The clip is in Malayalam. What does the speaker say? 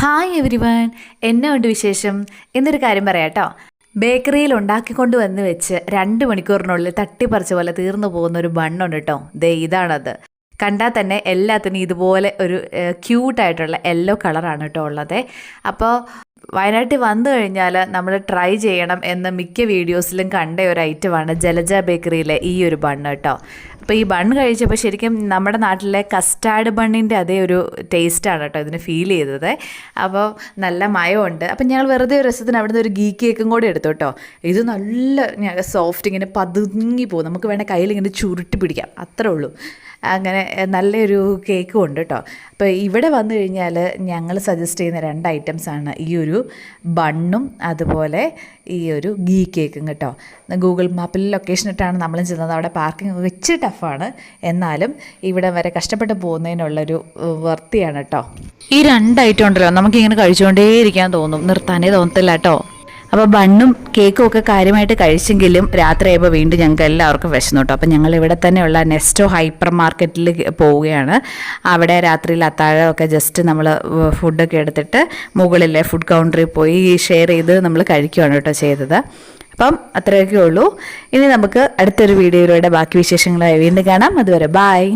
ഹായ് എവരിവൺ, എന്നെ ഉണ്ട് വിശേഷം. എന്നൊരു കാര്യം പറയാം കേട്ടോ. ബേക്കറിയിൽ ഉണ്ടാക്കിക്കൊണ്ട് വന്ന് വെച്ച് 2 മണിക്കൂറിനുള്ളിൽ തട്ടിപ്പറിച്ച പോലെ തീർന്നു പോകുന്ന ഒരു ബണ്ണുണ്ട് കേട്ടോ. ദേ ഇതാണത്. കണ്ടാൽ തന്നെ എല്ലാത്തിനും ഇതുപോലെ ഒരു ക്യൂട്ടായിട്ടുള്ള യെല്ലോ കളറാണ് കേട്ടോ ഉള്ളത്. അപ്പോൾ വയനാട്ടിൽ വന്നു കഴിഞ്ഞാൽ നമ്മൾ ട്രൈ ചെയ്യണം എന്ന മിക്ക വീഡിയോസിലും കണ്ട ഒരു ഐറ്റമാണ് ജലജ ബേക്കറിയിലെ ഈ ഒരു ബണ്ണ് കേട്ടോ. അപ്പോൾ ഈ ബണ്ണ് കഴിച്ചപ്പോൾ ശരിക്കും നമ്മുടെ നാട്ടിലെ കസ്റ്റാർഡ് ബണ്ണിൻ്റെ അതേ ഒരു ടേസ്റ്റാണ് കേട്ടോ ഇതിന് ഫീൽ ചെയ്തത്. അപ്പോൾ നല്ല മയമുണ്ട്. അപ്പം ഞങ്ങൾ വെറുതെ ഒരു രസത്തിന് അവിടുന്ന് ഒരു ഗീ കേക്കും കൂടി എടുത്തു കേട്ടോ. ഇത് നല്ല സോഫ്റ്റ്, ഇങ്ങനെ പതുങ്ങി പോകും, നമുക്ക് വേണേൽ കയ്യിലിങ്ങനെ ചുരുട്ടി പിടിക്കാം, അത്രേ ഉള്ളൂ. അങ്ങനെ നല്ലൊരു കേക്കും ഉണ്ട് കേട്ടോ. അപ്പോൾ ഇവിടെ വന്നു കഴിഞ്ഞാൽ ഞങ്ങൾ സജസ്റ്റ് ചെയ്യുന്ന 2 ഐറ്റംസാണ് ഈ ഒരു ബണ്ണും അതുപോലെ ഈ ഒരു ഗീ കേക്കും കേട്ടോ. ഗൂഗിൾ മാപ്പിൽ ലൊക്കേഷൻ ഇട്ടാണ് നമ്മളും ചെന്നത്. അവിടെ പാർക്കിംഗ് ഒക്കെ ഇച്ചിരി ടഫാണ്, എന്നാലും ഇവിടെ വരെ കഷ്ടപ്പെട്ട് പോകുന്നതിനുള്ളൊരു വർത്തിയാണ് കേട്ടോ. ഈ 2 ഐറ്റം ഉണ്ടല്ലോ, നമുക്കിങ്ങനെ കഴിച്ചുകൊണ്ടേയിരിക്കാൻ തോന്നും, നിർത്താനേ തോന്നത്തില്ല കേട്ടോ. അപ്പോൾ ബണ്ണും കേക്കും ഒക്കെ കാര്യമായിട്ട് കഴിച്ചെങ്കിലും രാത്രിയായപ്പോൾ വീണ്ടും ഞങ്ങൾക്ക് എല്ലാവർക്കും വിശന്നു കേട്ടോ. അപ്പോൾ ഞങ്ങൾ ഇവിടെ തന്നെയുള്ള നെസ്റ്റോ ഹൈപ്പർ മാർക്കറ്റിൽ പോവുകയാണ്. അവിടെ രാത്രിയിൽ അത്താഴമൊക്കെ ജസ്റ്റ് നമ്മൾ ഫുഡൊക്കെ എടുത്തിട്ട് മുകളിലെ ഫുഡ് കൗണ്ടറിൽ പോയി ഷെയർ ചെയ്ത് നമ്മൾ കഴിക്കുകയാണ് കേട്ടോ ചെയ്തത്. അപ്പം അത്രയൊക്കെ ഉള്ളൂ. ഇനി നമുക്ക് അടുത്തൊരു വീഡിയോയിലൂടെ ബാക്കി വിശേഷങ്ങളായി വീണ്ടും കാണാം. അതുവരെ ബായ്.